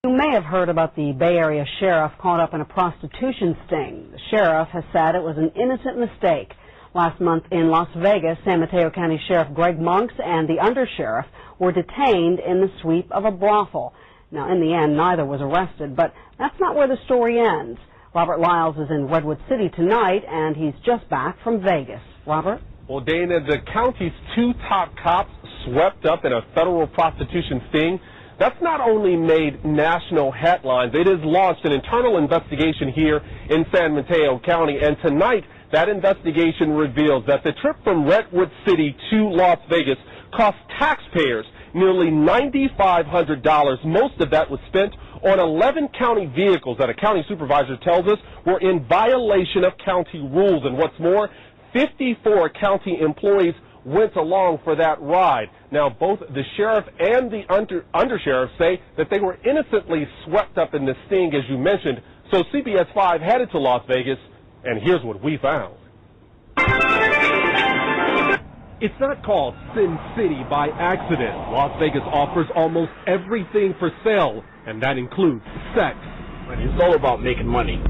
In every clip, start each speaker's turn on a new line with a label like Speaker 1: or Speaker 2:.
Speaker 1: You may have heard about the Bay Area sheriff caught up in a prostitution sting. The sheriff has said it was an innocent mistake. Last month in Las Vegas, San Mateo County Sheriff Greg Monks and the undersheriff were detained in the sweep of a brothel. Now, in the end, neither was arrested, but that's not where the story ends. Robert Lyles is in Redwood City tonight, and he's just back from Vegas. Robert?
Speaker 2: Well, Dana, the county's two top cops swept up in a federal prostitution sting. That's not only made national headlines, it has launched an internal investigation here in San Mateo County, and tonight that investigation reveals that the trip from Redwood City to Las Vegas cost taxpayers nearly $9,500. Most of that was spent on 11 county vehicles that a county supervisor tells us were in violation of county rules. And what's more, 54 county employees went along for that ride. Now, both the sheriff and the undersheriff say that they were innocently swept up in the sting, as you mentioned. So CBS 5 headed to Las Vegas, and here's what we found. It's not called Sin City by accident. Las Vegas offers almost everything for sale, and that includes sex.
Speaker 3: It's all about making money.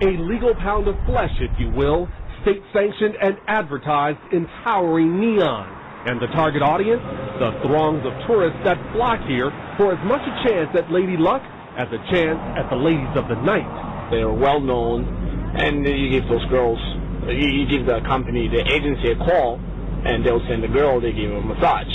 Speaker 2: A legal pound of flesh, if you will, state-sanctioned and advertised in towering neon. And the target audience? The throngs of tourists that flock here for as much a chance at Lady Luck as a chance at the ladies of the night.
Speaker 3: They're well-known, and you give those girls, you give the company, the agency a call, and they'll send the girl, they give them a massage.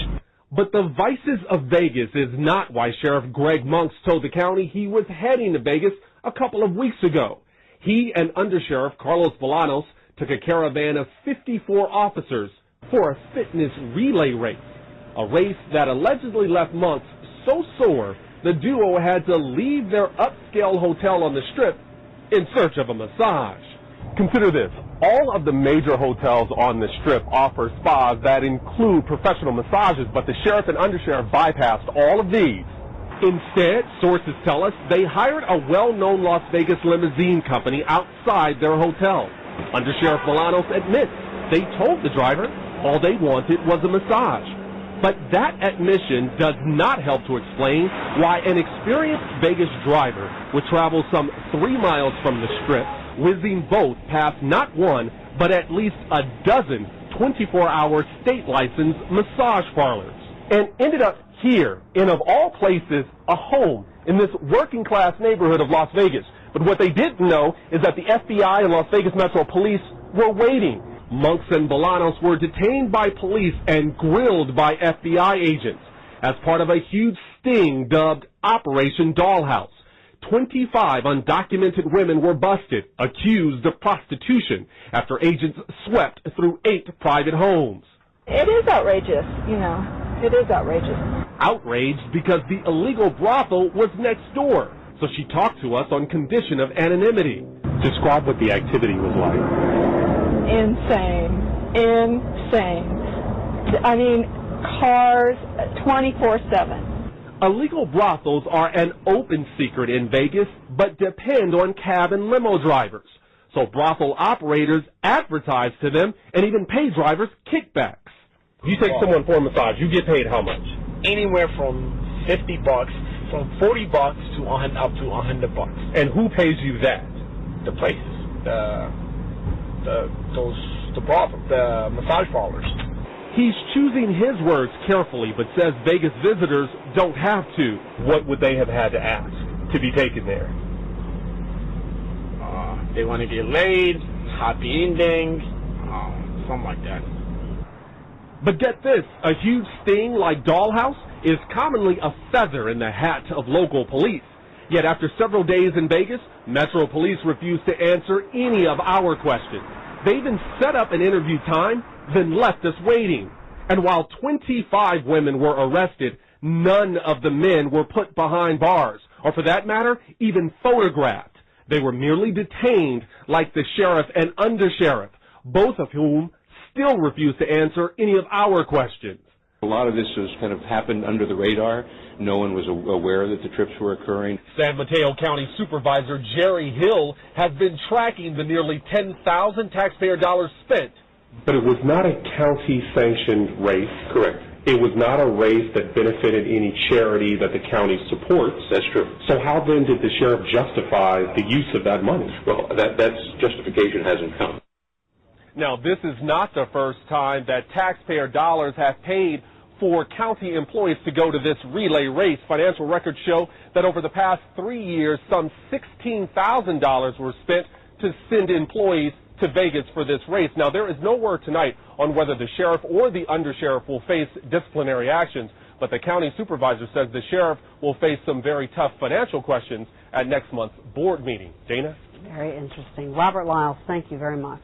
Speaker 2: But the vices of Vegas is not why Sheriff Greg Monks told the county he was heading to Vegas a couple of weeks ago. He and Undersheriff Carlos Bolanos took a caravan of 54 officers for a fitness relay race, a race that allegedly left Monks so sore the duo had to leave their upscale hotel on the Strip in search of a massage. Consider this. All of the major hotels on the Strip offer spas that include professional massages, but the sheriff and undersheriff bypassed all of these. Instead, sources tell us they hired a well-known Las Vegas limousine company outside their hotel. Undersheriff Bolanos admits they told the driver all they wanted was a massage. But that admission does not help to explain why an experienced Vegas driver would travel some 3 miles from the Strip, whizzing both past not one, but at least a dozen 24-hour state-licensed massage parlors, and ended up here in, of all places, a home in this working-class neighborhood of Las Vegas. But what they didn't know is that the FBI and Las Vegas Metro Police were waiting. Monks and Bolanos were detained by police and grilled by FBI agents as part of a huge sting dubbed Operation Dollhouse. 25 undocumented women were busted, accused of prostitution, after agents swept through 8 private homes.
Speaker 4: It is outrageous, It is outrageous.
Speaker 2: Outraged because the illegal brothel was next door. So she talked to us on condition of anonymity. Describe what the activity was like.
Speaker 4: Insane. I mean, cars 24/7.
Speaker 2: Illegal brothels are an open secret in Vegas, but depend on cab and limo drivers. So brothel operators advertise to them and even pay drivers kickbacks. If you take someone for a massage, you get paid how much?
Speaker 3: Anywhere from $50, from $40 to up to $100.
Speaker 2: And who pays you that?
Speaker 3: The places, the massage parlors.
Speaker 2: He's choosing his words carefully, but says Vegas visitors don't have to. What would they have had to ask to be taken there?
Speaker 3: They want to get laid, happy ending, something like that.
Speaker 2: But get this, a huge sting like Dollhouse is commonly a feather in the hat of local police. Yet after several days in Vegas, Metro Police refused to answer any of our questions. They even set up an interview time, then left us waiting. And while 25 women were arrested, none of the men were put behind bars, or for that matter, even photographed. They were merely detained like the sheriff and undersheriff, both of whom still refused to answer any of our questions.
Speaker 5: A lot of this has kind of happened under the radar. No one was aware that the trips were occurring.
Speaker 2: San Mateo County Supervisor Jerry Hill has been tracking the nearly 10,000 taxpayer dollars spent. But it was not a county-sanctioned race.
Speaker 5: Correct.
Speaker 6: It was not a race that benefited any charity that the county supports.
Speaker 5: That's true.
Speaker 6: So how then did the sheriff justify the use of that money?
Speaker 5: Well, that's justification hasn't come.
Speaker 2: Now, this is not the first time that taxpayer dollars have paid for county employees to go to this relay race. Financial records show that over the past 3 years, some $16,000 were spent to send employees to Vegas for this race. Now, there is no word tonight on whether the sheriff or the undersheriff will face disciplinary actions, but the county supervisor says the sheriff will face some very tough financial questions at next month's board meeting. Dana?
Speaker 1: Very interesting. Robert Lyles, thank you very much.